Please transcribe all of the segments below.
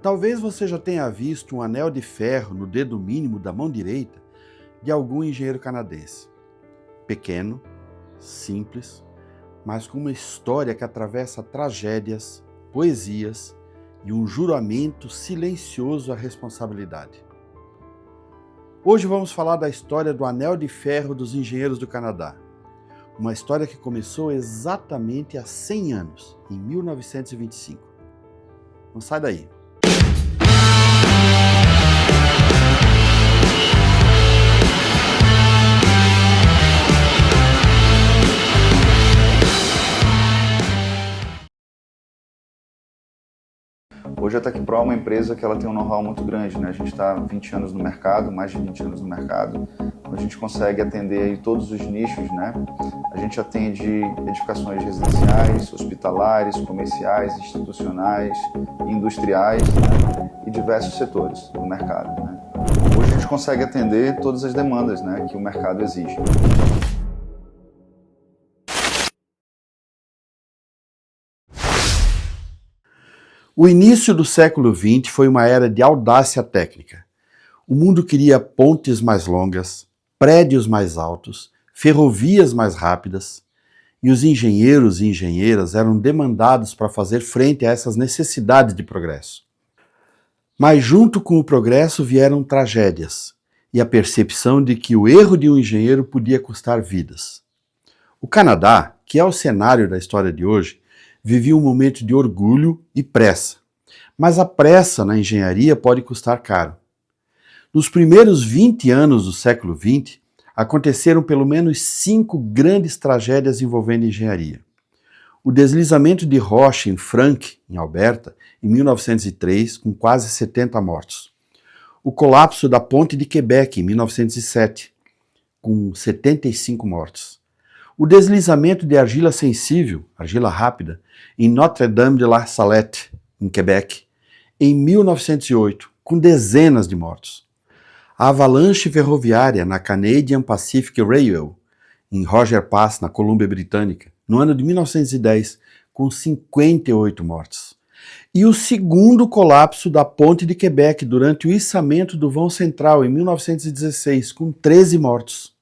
Talvez você já tenha visto um anel de ferro no dedo mínimo da mão direita de algum engenheiro canadense. Pequeno, simples, mas com uma história que atravessa tragédias, poesias e um juramento silencioso à responsabilidade. Hoje vamos falar da história do Anel de Ferro dos Engenheiros do Canadá. Uma história que começou exatamente há 100 anos, em 1925. Não sai daí. Hoje a TecPro é uma empresa que ela tem um know-how muito grande, né? A gente está 20 anos no mercado, mais de 20 anos no mercado, a gente consegue atender aí todos os nichos, né? A gente atende edificações residenciais, hospitalares, comerciais, institucionais, industriais, né? E diversos setores do mercado, né? Hoje a gente consegue atender todas as demandas, né, que o mercado exige. O início do século XX foi uma era de audácia técnica. O mundo queria pontes mais longas, prédios mais altos, ferrovias mais rápidas, e os engenheiros e engenheiras eram demandados para fazer frente a essas necessidades de progresso. Mas junto com o progresso vieram tragédias e a percepção de que o erro de um engenheiro podia custar vidas. O Canadá, que é o cenário da história de hoje, vivia um momento de orgulho e pressa. Mas a pressa na engenharia pode custar caro. Nos primeiros 20 anos do século XX, aconteceram pelo menos 5 grandes tragédias envolvendo engenharia. O deslizamento de rocha em Frank, em Alberta, em 1903, com quase 70 mortos. O colapso da Ponte de Quebec, em 1907, com 75 mortos. O deslizamento de argila sensível, argila rápida, em Notre-Dame-de-la-Salette, em Quebec, em 1908, com dezenas de mortos. A avalanche ferroviária na Canadian Pacific Railway, em Roger Pass, na Colômbia Britânica, no ano de 1910, com 58 mortos. E o segundo colapso da Ponte de Quebec durante o içamento do vão central, em 1916, com 13 mortos.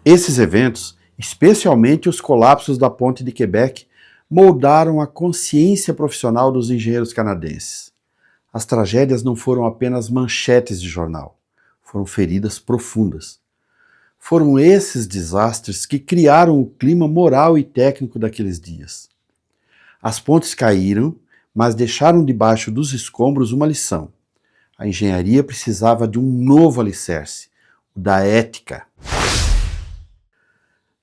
Esses eventos, especialmente os colapsos da Ponte de Quebec, moldaram a consciência profissional dos engenheiros canadenses. As tragédias não foram apenas manchetes de jornal, foram feridas profundas. Foram esses desastres que criaram o clima moral e técnico daqueles dias. As pontes caíram, mas deixaram debaixo dos escombros uma lição. A engenharia precisava de um novo alicerce, o da ética.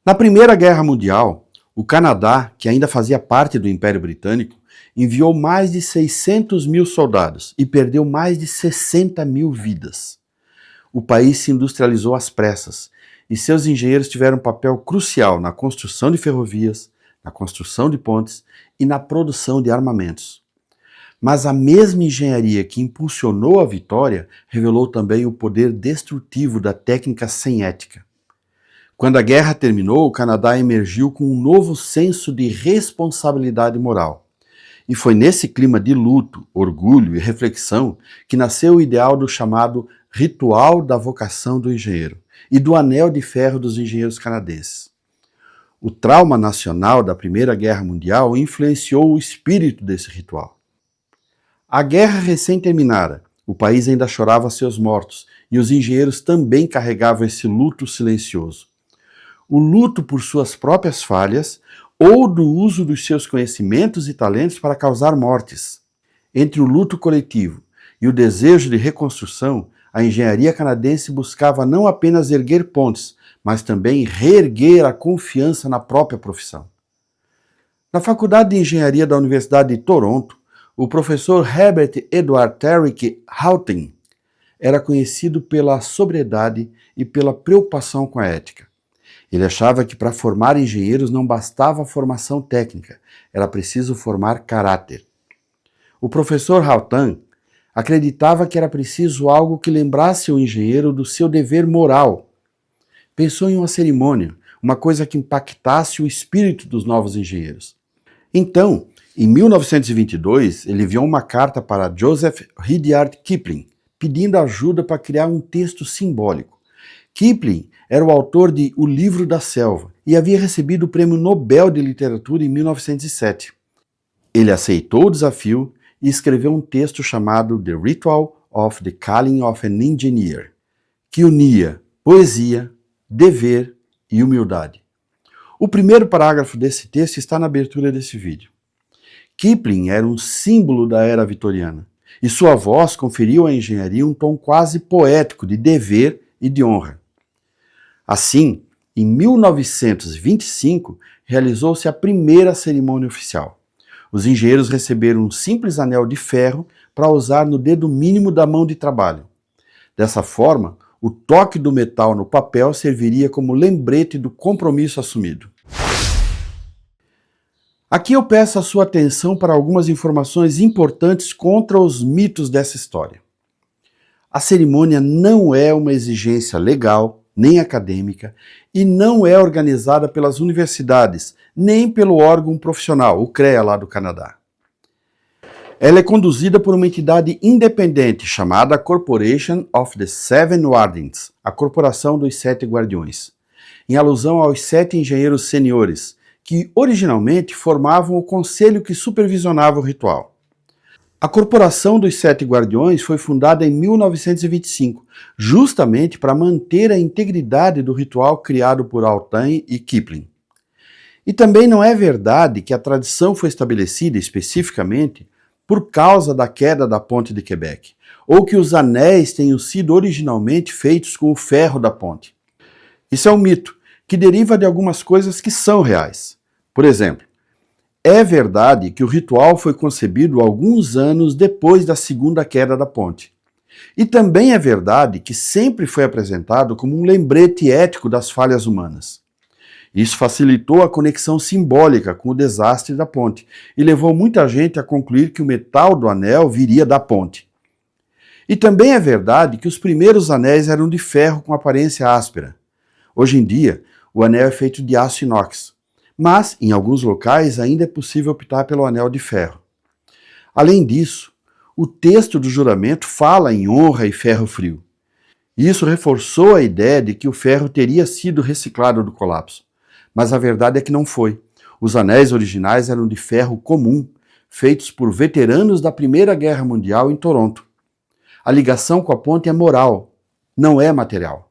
Na Primeira Guerra Mundial, o Canadá, que ainda fazia parte do Império Britânico, enviou mais de 600 mil soldados e perdeu mais de 60 mil vidas. O país se industrializou às pressas e seus engenheiros tiveram um papel crucial na construção de ferrovias, na construção de pontes e na produção de armamentos. Mas a mesma engenharia que impulsionou a vitória revelou também o poder destrutivo da técnica sem ética. Quando a guerra terminou, o Canadá emergiu com um novo senso de responsabilidade moral. E foi nesse clima de luto, orgulho e reflexão que nasceu o ideal do chamado Ritual da Vocação do Engenheiro e do Anel de Ferro dos Engenheiros Canadenses. O trauma nacional da Primeira Guerra Mundial influenciou o espírito desse ritual. A guerra recém terminara, o país ainda chorava seus mortos e os engenheiros também carregavam esse luto silencioso. O luto por suas próprias falhas ou do uso dos seus conhecimentos e talentos para causar mortes. Entre o luto coletivo e o desejo de reconstrução, a engenharia canadense buscava não apenas erguer pontes, mas também reerguer a confiança na própria profissão. Na Faculdade de Engenharia da Universidade de Toronto, o professor Herbert Edward Terrick Houghton era conhecido pela sobriedade e pela preocupação com a ética. Ele achava que para formar engenheiros não bastava a formação técnica, era preciso formar caráter. O professor Houghton acreditava que era preciso algo que lembrasse o engenheiro do seu dever moral. Pensou em uma cerimônia, uma coisa que impactasse o espírito dos novos engenheiros. Então, Em 1922, ele enviou uma carta para Joseph Rudyard Kipling, pedindo ajuda para criar um texto simbólico. Kipling era o autor de O Livro da Selva e havia recebido o Prêmio Nobel de Literatura em 1907. Ele aceitou o desafio e escreveu um texto chamado The Ritual of the Calling of an Engineer, que unia poesia, dever e humildade. O primeiro parágrafo desse texto está na abertura desse vídeo. Kipling era um símbolo da era vitoriana, e sua voz conferiu à engenharia um tom quase poético de dever e de honra. Assim, em 1925, realizou-se a primeira cerimônia oficial. Os engenheiros receberam um simples anel de ferro para usar no dedo mínimo da mão de trabalho. Dessa forma, o toque do metal no papel serviria como lembrete do compromisso assumido. Aqui eu peço a sua atenção para algumas informações importantes contra os mitos dessa história. A cerimônia não é uma exigência legal, nem acadêmica, e não é organizada pelas universidades, nem pelo órgão profissional, o CREA lá do Canadá. Ela é conduzida por uma entidade independente chamada Corporation of the Seven Wardens, a Corporação dos Sete Guardiões, em alusão aos 7 engenheiros seniores, que originalmente formavam o conselho que supervisionava o ritual. A Corporação dos Sete Guardiões foi fundada em 1925, justamente para manter a integridade do ritual criado por Altan e Kipling. E também não é verdade que a tradição foi estabelecida especificamente por causa da queda da ponte de Quebec, ou que os anéis tenham sido originalmente feitos com o ferro da ponte. Isso é um mito, que deriva de algumas coisas que são reais. Por exemplo, é verdade que o ritual foi concebido alguns anos depois da segunda queda da ponte. E também é verdade que sempre foi apresentado como um lembrete ético das falhas humanas. Isso facilitou a conexão simbólica com o desastre da ponte e levou muita gente a concluir que o metal do anel viria da ponte. E também é verdade que os primeiros anéis eram de ferro com aparência áspera. Hoje em dia, o anel é feito de aço inox, mas em alguns locais ainda é possível optar pelo anel de ferro. Além disso, o texto do juramento fala em honra e ferro frio. Isso reforçou a ideia de que o ferro teria sido reciclado do colapso. Mas a verdade é que não foi. Os anéis originais eram de ferro comum, feitos por veteranos da Primeira Guerra Mundial em Toronto. A ligação com a ponte é moral, não é material.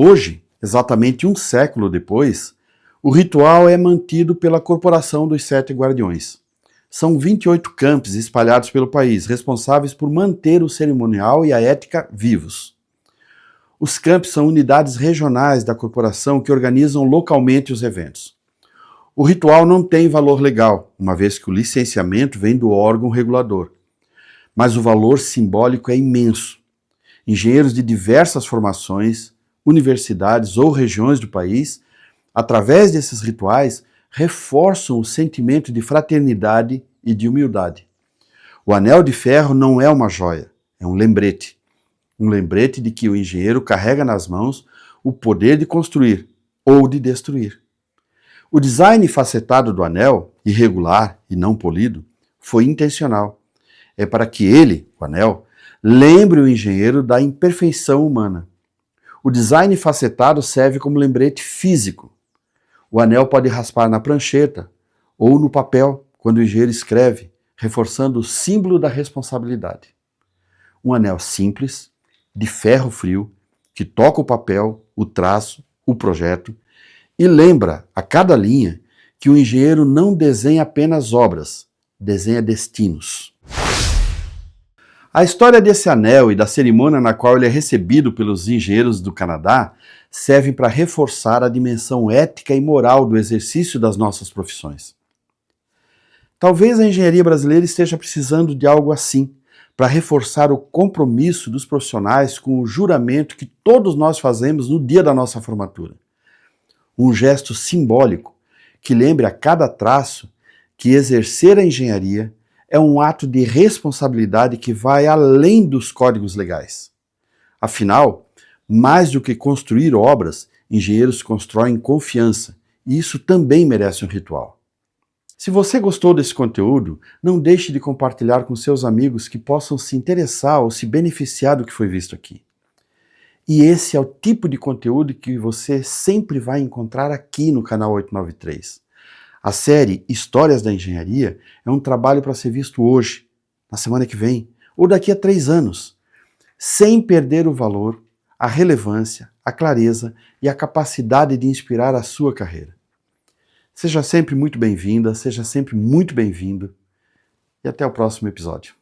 Hoje, exatamente um século depois, o ritual é mantido pela Corporação dos Sete Guardiões. São 28 campos espalhados pelo país, responsáveis por manter o cerimonial e a ética vivos. Os campos são unidades regionais da corporação que organizam localmente os eventos. O ritual não tem valor legal, uma vez que o licenciamento vem do órgão regulador. Mas o valor simbólico é imenso. Engenheiros de diversas formações, universidades ou regiões do país, através desses rituais, reforçam o sentimento de fraternidade e de humildade. O anel de ferro não é uma joia, é um lembrete. Um lembrete de que o engenheiro carrega nas mãos o poder de construir ou de destruir. O design facetado do anel, irregular e não polido, foi intencional. É para que ele, o anel, lembre o engenheiro da imperfeição humana. O design facetado serve como lembrete físico. O anel pode raspar na prancheta ou no papel quando o engenheiro escreve, reforçando o símbolo da responsabilidade. Um anel simples, de ferro frio, que toca o papel, o traço, o projeto e lembra a cada linha que o engenheiro não desenha apenas obras, desenha destinos. A história desse anel e da cerimônia na qual ele é recebido pelos engenheiros do Canadá servem para reforçar a dimensão ética e moral do exercício das nossas profissões. Talvez a engenharia brasileira esteja precisando de algo assim, para reforçar o compromisso dos profissionais com o juramento que todos nós fazemos no dia da nossa formatura. Um gesto simbólico que lembre a cada traço que exercer a engenharia é um ato de responsabilidade que vai além dos códigos legais. Afinal, mais do que construir obras, engenheiros constroem confiança, e isso também merece um ritual. Se você gostou desse conteúdo, não deixe de compartilhar com seus amigos que possam se interessar ou se beneficiar do que foi visto aqui. E esse é o tipo de conteúdo que você sempre vai encontrar aqui no canal 893. A série Histórias da Engenharia é um trabalho para ser visto hoje, na semana que vem, ou daqui a 3 anos, sem perder o valor, a relevância, a clareza e a capacidade de inspirar a sua carreira. Seja sempre muito bem-vinda, seja sempre muito bem-vindo e até o próximo episódio.